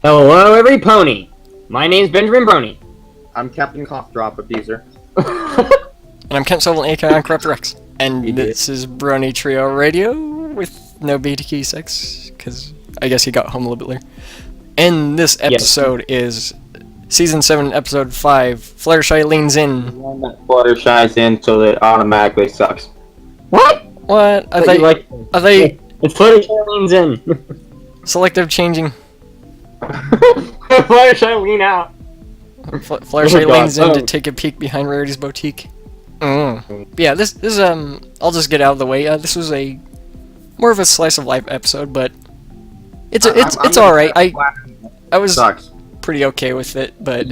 Hello, every pony. My name's Benjamin Brony. I'm Captain Cough Drop Abuser. And I'm Kent Sullivan, aka Uncorrupt Rex. And this is BronyTrioRadio with no BTQ6, because I guess he got home a little bit later. And this episode is Season 7, Episode 5, FlutterShy Leans In. FlutterShy's in so that it automatically sucks. What? What? Are they It's FlutterShy Leans In. selective changing? FlutterShy Lean Out. FlutterShy leans in to take a peek behind Rarity's boutique. But yeah, this is I'll just get out of the way. This was a more of a slice of life episode, but it's all right. I was pretty okay with it, but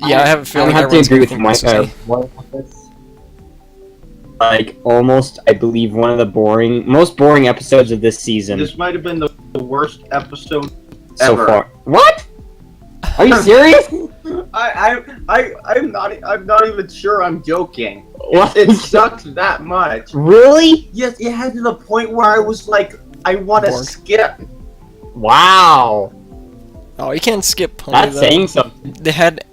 yeah, I have a feeling I have to everyone's agree gonna with think this. Like almost, I believe one of the most boring episodes of this season. This might have been the worst episode so ever. far. What? Are you serious? I'm not even sure I'm joking. What? It sucked that much. Really? Yes, it had to the point where I was like, I want to Bored. skip. Wow. Oh, you can't skip pony. That's though. saying something. They had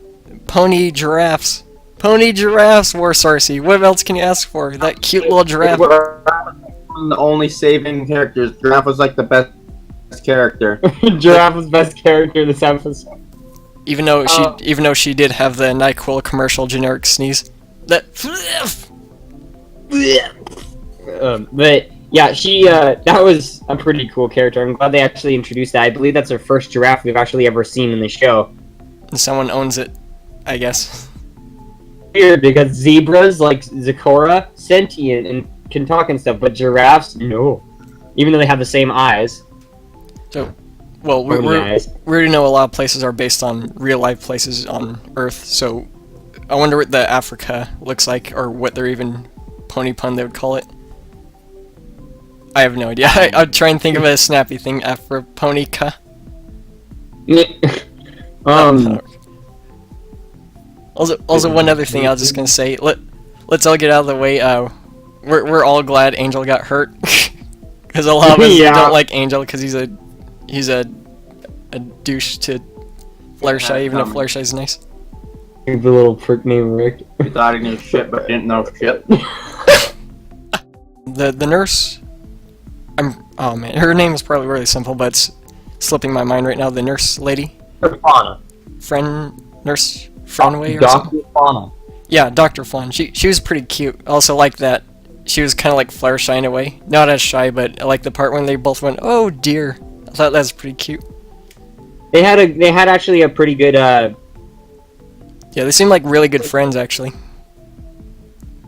pony giraffes. Pony giraffes were Sarcy. What else can you ask for? That cute little giraffe. The only saving characters. Giraffe was like the best character. Giraffe was best character this episode. Even though she did have the NyQuil commercial generic sneeze. That. But yeah, she that was a pretty cool character. I'm glad they actually introduced that. I believe that's her first giraffe we've actually ever seen in the show. And someone owns it, I guess. Weird, because zebras like Zecora sentient and can talk and stuff, but giraffes no. Even though they have the same eyes. So, well, we already know a lot of places are based on real life places on Earth. So, I wonder what the Africa looks like, or what they're even pony pun they would call it. I have no idea. I'd try and think of a snappy thing. Afroponica. Also, one other thing I was just gonna say. Let's all get out of the way. We're all glad Angel got hurt, because a lot of us don't like Angel because he's a douche to FlutterShy, even though FlutterShy's nice. The little prick named Rick. He thought he knew shit, but didn't know shit. The nurse. Oh man, her name is probably really simple, but it's slipping my mind right now. The nurse lady. Fauna. Nurse Frenway or Dr. something. Fauna. Yeah, Dr. Fawn. She was pretty cute. Also like that. She was kind of like FlutterShy in a way. Not as shy, but I like the part when they both went, "Oh dear." I thought that was pretty cute. They had actually a pretty good Yeah, they seem like really good friends actually.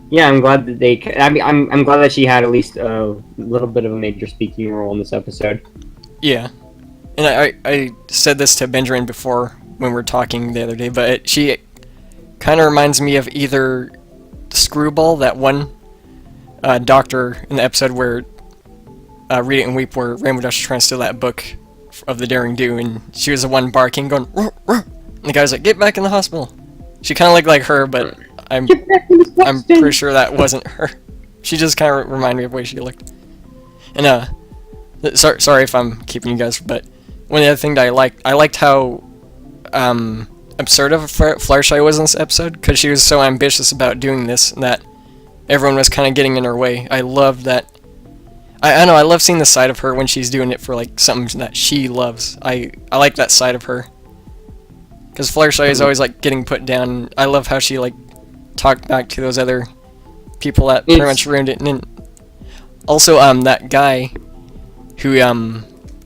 Yeah, I'm glad that I'm glad that she had at least a little bit of a major speaking role in this episode. Yeah. And I said this to Benjamin before when we were talking the other day, but she kind of reminds me of either Screwball, that one doctor in the episode where Read It and Weep, where Rainbow Dash was trying to steal that book of the Daring Do, and she was the one barking, going, "Ruh, ruh." And the guy's like, "Get back in the hospital." She kind of looked like her, but I'm pretty sure that wasn't her. She just kind of reminded me of the way she looked. And sorry if I'm keeping you guys, but one of the other things that I liked how absurd of FlutterShy was in this episode, because she was so ambitious about doing this that everyone was kind of getting in her way. I loved that. I know, I love seeing the side of her when she's doing it for like something that she loves. I like that side of her. Because FlutterShy is always like getting put down. I love how she like talked back to those other people that pretty much ruined it. And then also that guy who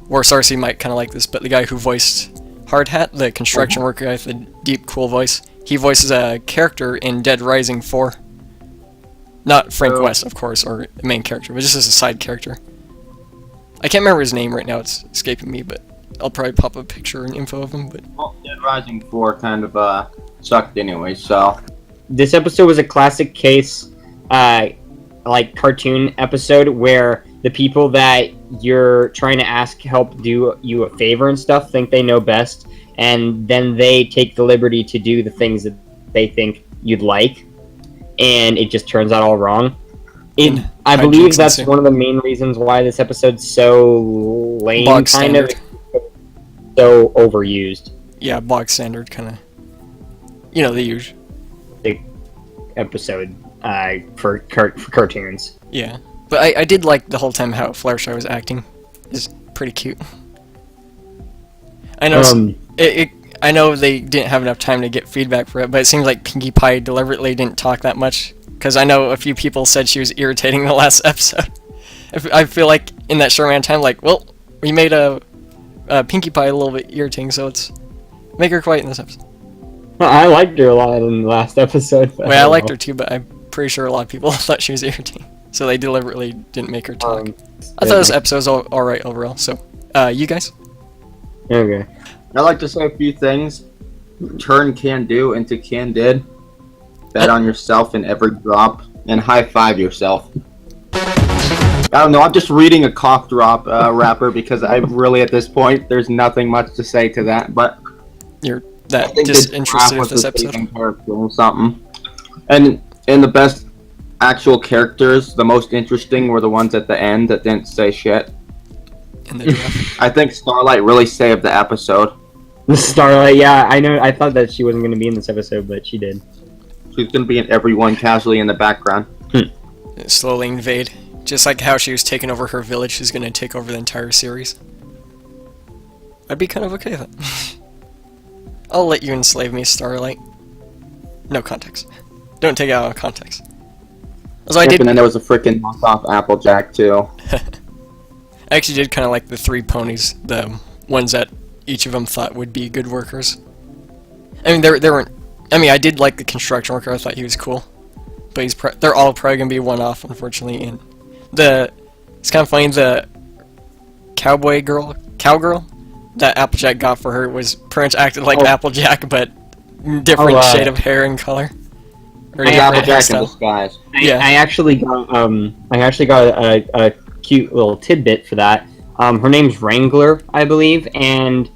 or Sarcy might kind of like this, but the guy who voiced Hard Hat, the construction worker guy with the deep cool voice, he voices a character in Dead Rising 4. Not Frank West, of course, or the main character, but just as a side character. I can't remember his name right now, it's escaping me, but I'll probably pop a picture and info of him. But Well, Dead Rising 4 kind of sucked anyway, so. This episode was a classic case, like cartoon episode where the people that you're trying to ask help do you a favor and stuff think they know best, and then they take the liberty to do the things that they think you'd like, and it just turns out all wrong. I believe that's one of the main reasons why this episode's so lame, kind of. so overused. Yeah, bog standard kind of. You know, the usual. The episode for cartoons. Yeah. But I did like the whole time how FlutterShy was acting. It's pretty cute. I know I know they didn't have enough time to get feedback for it, but it seems like Pinkie Pie deliberately didn't talk that much. Because I know a few people said she was irritating the last episode. I feel like in that short amount of time, like, well, we made a Pinkie Pie a little bit irritating, so let's make her quiet in this episode. Well, I liked her a lot in the last episode. Well, I liked her too, but I'm pretty sure a lot of people thought she was irritating. So they deliberately didn't make her talk. I thought this episode was alright overall, so, you guys? Okay. I'd like to say a few things. Turn can do into can did. Bet on yourself in every drop, and high five yourself. I don't know, I'm just reading a cough drop rapper because I really, at this point, there's nothing much to say to that, but... You're that disinterested in this episode? Or something. And in the best actual characters, the most interesting were the ones at the end that didn't say shit. I think Starlight really saved the episode. Starlight, yeah, I know. I thought that she wasn't going to be in this episode, but she did. She's going to be in everyone casually in the background. Slowly invade. Just like how she was taking over her village, she's going to take over the entire series. I'd be kind of okay with it. I'll let you enslave me, Starlight. No context. Don't take it out of context. Also, And then there was a freaking knockoff Applejack, too. I actually did kind of like the three ponies, the ones that each of them thought would be good workers. I mean, they weren't. I mean, I did like the construction worker. I thought he was cool, but they're all probably gonna be one-off, unfortunately. And it's kind of funny. The cowgirl that Applejack got for her was pretty much acted like Applejack, but different shade of hair and color. Or Applejack in disguise. I actually got a cute little tidbit for that. Her name's Wrangler, I believe, and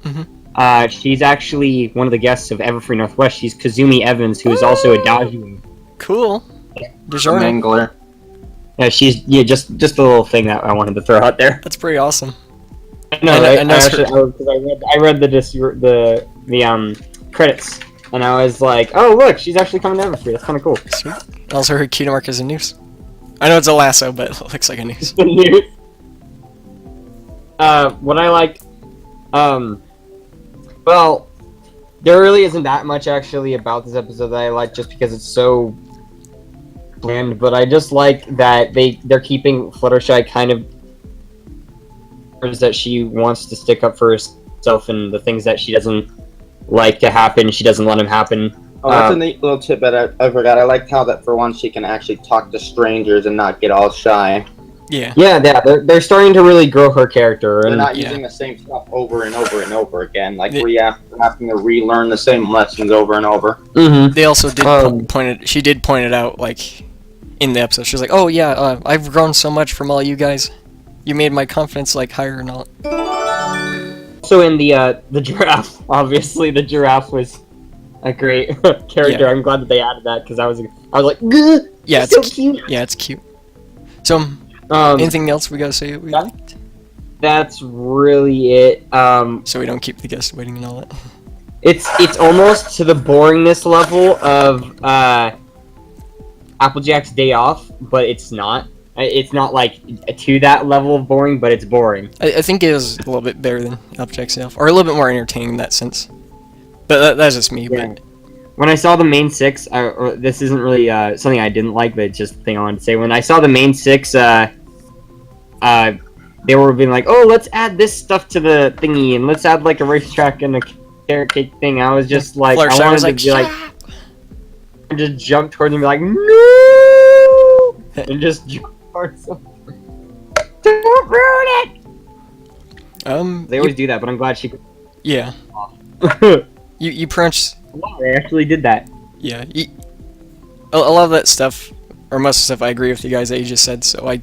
she's actually one of the guests of Everfree Northwest. She's Kazumi Evans, who is also a Daju. Cool. Wrangler. Yeah, she's just a little thing that I wanted to throw out there. That's pretty awesome. No, I read the credits, and I was like, oh look, she's actually coming to Everfree. That's kind of cool. Sweet. Also, her cutie mark is a noose. I know it's a lasso, but it looks like a noose. What I like, well, there really isn't that much actually about this episode that I like, just because it's so bland. But I just like that they're keeping Fluttershy kind of that she wants to stick up for herself, and the things that she doesn't like to happen, she doesn't let them happen. Oh, that's a neat little tidbit I forgot. I liked how that for once she can actually talk to strangers and not get all shy. Yeah. Yeah, they're starting to really grow her character. They're not using the same stuff over and over and over again. Like, having to relearn the same lessons over and over. Mm-hmm. They also did she did point it out, like, in the episode. She was like, oh yeah, I've grown so much from all you guys. You made my confidence, like, higher and all. Also in the giraffe, obviously the giraffe was a great character. Yeah. I'm glad that they added that, because I was like, yeah, it's so cute. Yeah, it's cute. So, anything else we gotta say we liked? That's really it. So we don't keep the guests waiting and all that. It's almost to the boringness level of Applejack's Day Off, but it's not. It's not like to that level of boring, but it's boring. I think it was a little bit better than Applejack's Day Off, or a little bit more entertaining in that sense. But that's just me. Yeah. But when I saw the main six, this isn't really something I didn't like, but it's just the thing I wanted to say. When I saw the main six, they were being like, "Oh, let's add this stuff to the thingy, and let's add like a racetrack and a carrot cake thing." I was just like, I wanted to be like, and just jump towards him and be like, "No!" and just jump towards him. Don't ruin it. They always do that, but I'm glad she. Yeah. You pronounced. Wow, they actually did that. Yeah, a lot of that stuff, or most of the stuff, I agree with you guys that you just said. So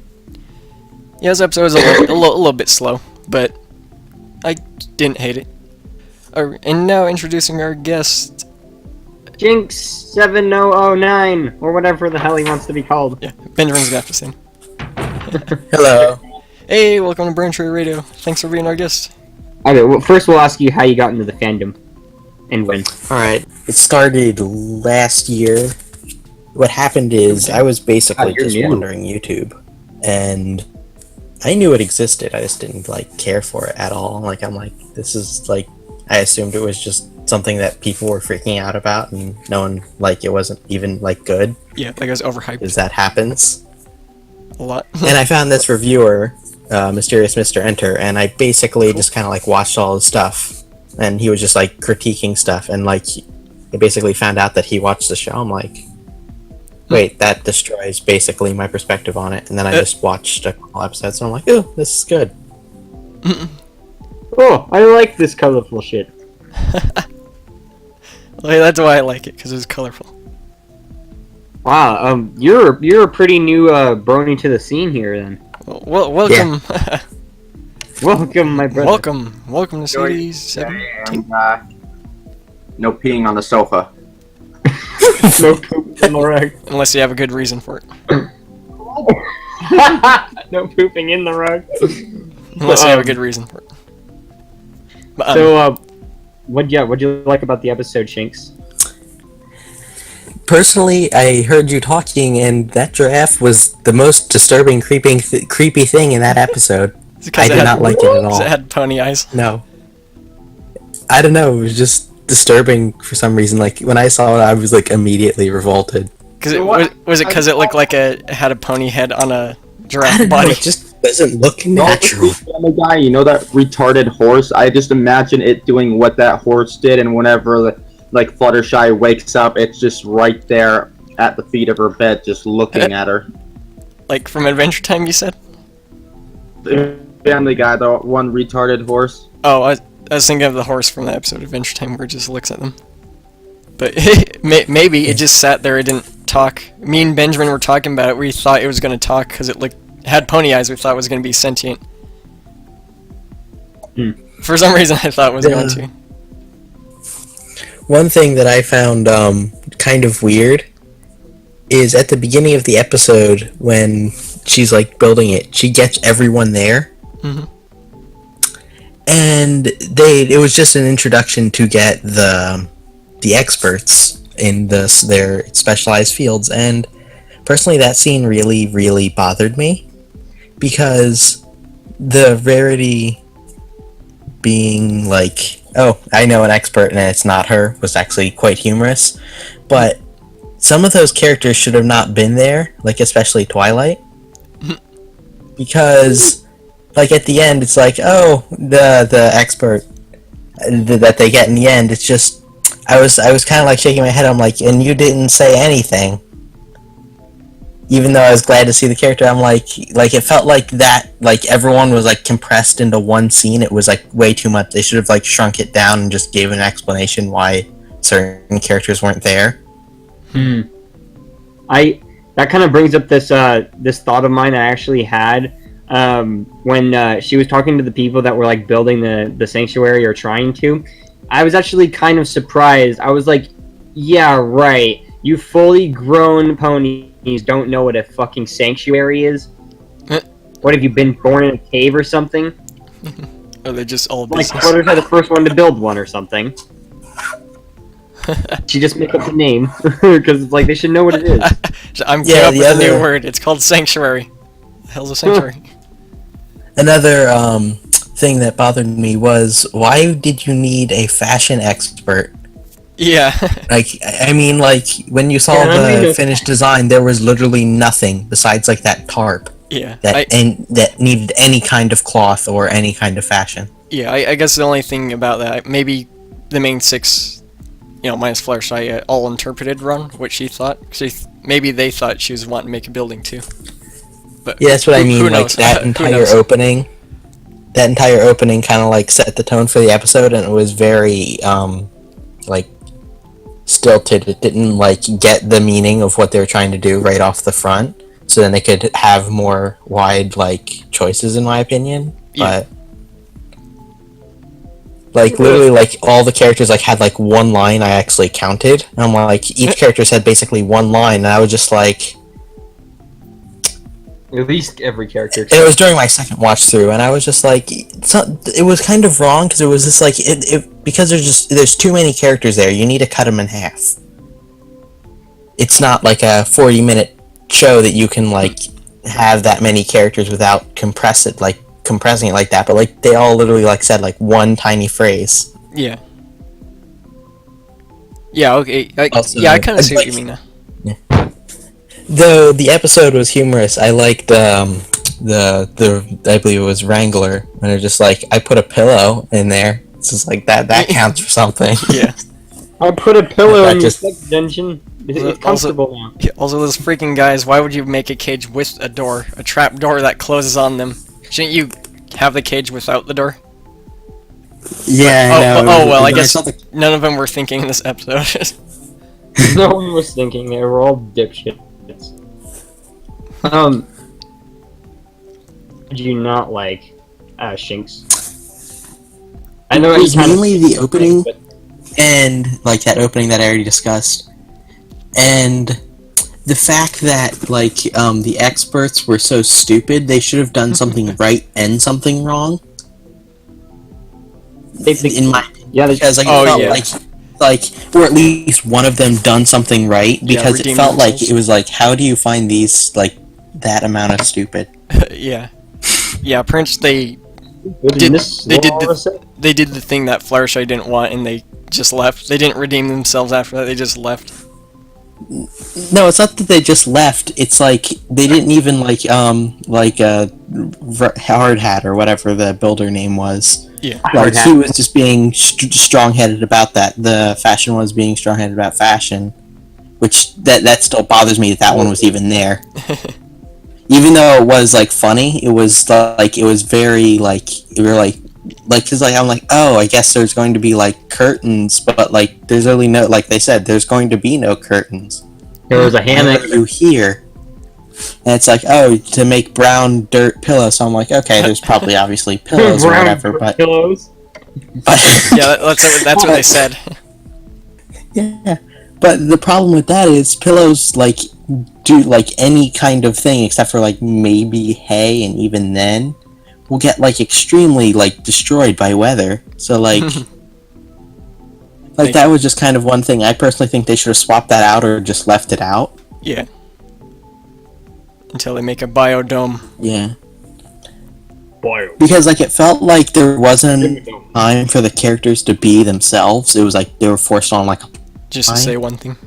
this episode was a little bit slow, but I didn't hate it. And now introducing our guest, Jinx 7009, or whatever the hell he wants to be called. Yeah, Benjamin's gonna have to sing. Hello. Hey, welcome to BronyTrioRadio. Thanks for being our guest. Okay, well, first we'll ask you how you got into the fandom and when. Alright, it started last year. What happened is, I was basically just wandering YouTube, and I knew it existed, I just didn't, like, care for it at all. Like, I'm like, this is, like, I assumed it was just something that people were freaking out about, and no one, like, it wasn't even, like, good. Yeah, like it was overhyped. Because that happens. A lot. And I found this reviewer, Mysterious Mr. Enter, and I basically just kind of, like, watched all his stuff, and he was just, like, critiquing stuff, and, like, I basically found out that he watched the show. I'm like, wait, that destroys basically my perspective on it. And then I just watched a couple episodes, and I'm like, oh, this is good. Oh, I like this colorful shit. Well, that's why I like it, because it was colorful. Wow, you're a pretty new brony to the scene here, then. Well, welcome. Yeah. Welcome, my brother. Welcome to SE7. No peeing on the sofa. No poop in the rug. Unless you have a good reason for it. No pooping in the rug. Unless you have a good reason for it. But, So, what'd you like about the episode, Shinx? Personally, I heard you talking, and that giraffe was the most disturbing, creepy thing in that episode. I did not like it at all. Because it had pony eyes. No. I don't know, it was just disturbing for some reason. Like, when I saw it, I was, like, immediately revolted. Because was it because it looked like it had a pony head on a giraffe I don't body? know, it just doesn't look natural. The guy, you know that retarded horse? I just imagine it doing what that horse did, and whenever like Fluttershy wakes up, it's just right there at the feet of her bed, just looking at her. Like from Adventure Time, you said? The Family Guy, the one retarded horse. Oh, I was thinking of the horse from the episode of Adventure Time where it just looks at them. But maybe it just sat there, it didn't talk. Me and Benjamin were talking about it, we thought it was going to talk because it had pony eyes, we thought it was going to be sentient. For some reason I thought it was going to. One thing that I found kind of weird is at the beginning of the episode when she's like building it, she gets everyone there. Mm-hmm. And it was just an introduction to get the experts in their specialized fields, and personally that scene really, really bothered me because the Rarity being like, oh, I know an expert and it's not her, was actually quite humorous. But some of those characters should have not been there, like especially Twilight. Because, like, at the end, it's like, oh, the expert that they get in the end, it's just, I was kind of like shaking my head, I'm like, and you didn't say anything. Even though I was glad to see the character, I'm like it felt like that, like everyone was like compressed into one scene. It was like way too much. They should have like shrunk it down and just gave an explanation why certain characters weren't there. That kind of brings up this thought of mine I actually had when she was talking to the people that were like building the sanctuary or trying to. I was actually kind of surprised. I was like, yeah, right. You fully grown ponies don't know what a fucking sanctuary is. What, have you been born in a cave or something? Or they're just all like business. Fluttershy the first one to build one or something. She just make up the name because like they should know what it is. I'm coming up with a new word. It's called sanctuary. The hell's a sanctuary? Another thing that bothered me was, why did you need a fashion expert? Yeah. Like, I mean, like, when you saw the finished design, there was literally nothing besides, like, that tarp. Yeah. That needed any kind of cloth or any kind of fashion. Yeah, I guess the only thing about that, maybe the main six, minus Fluttershy, all interpreted run what she thought. Maybe they thought she was wanting to make a building, too. But yeah, that's what I mean, like, that entire opening... That entire opening kind of, like, set the tone for the episode, and it was very, like, stilted. It didn't, like, get the meaning of what they were trying to do right off the front, so then they could have more wide, like, choices, in my opinion. Yeah. But, like, literally, like, all the characters, like, had, like, one line I actually counted. And I'm like, each character said basically one line, and I was just like... At least every character. And it was during my second watch through, and I was just like, it was kind of wrong because it was just like because there's too many characters there. You need to cut them in half. It's not like a 40-minute show that you can like have that many characters without compressing it like that. But like they all literally like said like one tiny phrase. Yeah. Yeah. Okay. Also, I kind of see what you mean now. Though the episode was humorous, I liked the I believe it was Wrangler, when they're just like, I put a pillow in there. It's just like that counts for something. Yeah. I put a pillow in your sex dungeon. It's comfortable now. Also, those freaking guys, why would you make a cage with a door? A trap door that closes on them? Shouldn't you have the cage without the door? Yeah, I know. Well, I guess none of them were thinking in this episode. No one was thinking. They were all dipshits. Did you not like Shinx? I know it was kind mainly the opening, and like that opening that I already discussed, and the fact that like the experts were so stupid. They should have done something right and something wrong. In my opinion, because like it felt like or at least one of them done something right, because it felt like it was like, how do you find these like that amount of stupid? Yeah, Prince, they did the thing that FlutterShy didn't want, and they just left. They didn't redeem themselves after that. They just left. No, it's not that they just left. It's like they didn't even like Hard Hat or whatever the builder name was. Yeah, like he was just being strong-headed about that. The fashion was being strong-headed about fashion, which that still bothers me that one was even there. Even though it was like funny, it was like it was very like we were like because like I'm like, oh, I guess there's going to be like curtains, but like there's really no, like they said, there's going to be no curtains. There was a hammock. You hear, and it's like, oh, to make brown dirt pillows. So I'm like, okay, there's probably obviously pillows or whatever, but pillows. Yeah, that's what they said. Yeah, but the problem with that is pillows like do like any kind of thing except for like maybe hay, and even then will get like extremely like destroyed by weather. So like like that was just kind of one thing. I personally think they should have swapped that out or just left it out. Yeah. Until they make a biodome. Yeah. Because like it felt like there wasn't time for the characters to be themselves. It was like they were forced on like just to say one thing.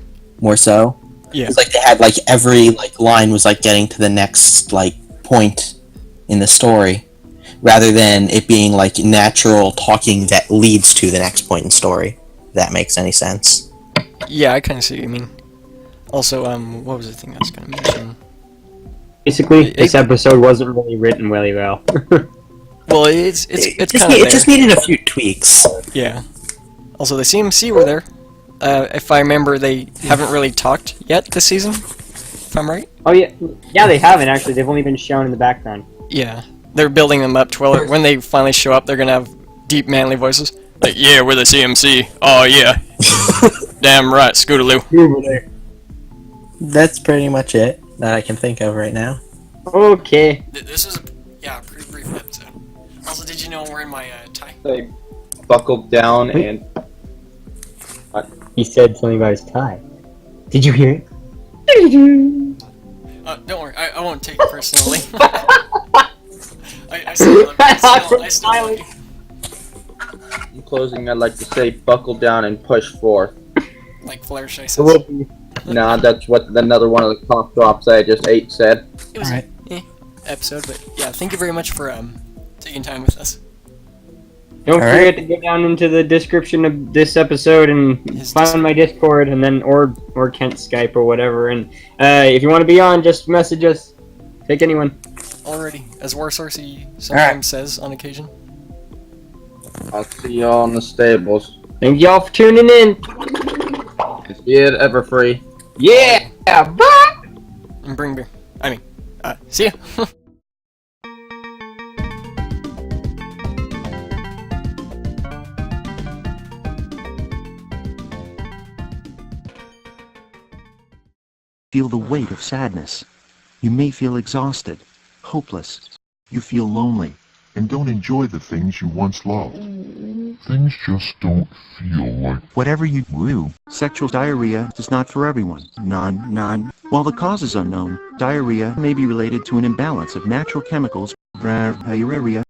More so. Yeah. It's like they had like every like line was like getting to the next like point in the story, rather than it being like natural talking that leads to the next point in story. If that makes any sense. Yeah, I kind of see what you mean. Also, what was the thing I was going to mention? Basically, this episode wasn't really written really well. Well, it just needed a few tweaks. Yeah. Also, the CMC were there. If I remember, they haven't really talked yet this season. If I'm right. Oh yeah, they haven't actually. They've only been shown in the background. Yeah, they're building them up to where when they finally show up, they're gonna have deep, manly voices. Like, yeah, we're the CMC. Oh yeah. Damn right, Scootaloo. That's pretty much it that I can think of right now. Okay. This was a pretty brief episode. Also, did you know I'm wearing my tie? They buckled down and... He said something about his tie. Did you hear it? Don't worry, I won't take it personally. I still love you. In closing, I'd like to say buckle down and push forth. Like FlutterShy says. Nah, that's what another one of the cough drops I just ate said. It was an episode, but yeah, thank you very much for taking time with us. Don't forget to go down into the description of this episode and find my Discord, and then or Kent's Skype or whatever. And if you want to be on, just message us. Take anyone. Alrighty, as Warsourcey sometimes says on occasion. I'll see y'all in the stables. Thank y'all for tuning in. See you at Everfree. Yeah, bye. And bring beer. See ya. Feel the weight of sadness. You may feel exhausted, hopeless. You feel lonely and don't enjoy the things you once loved. Things just don't feel like whatever you do. Sexual diarrhea is not for everyone. None. While the cause is unknown, diarrhea may be related to an imbalance of natural chemicals. Diarrhea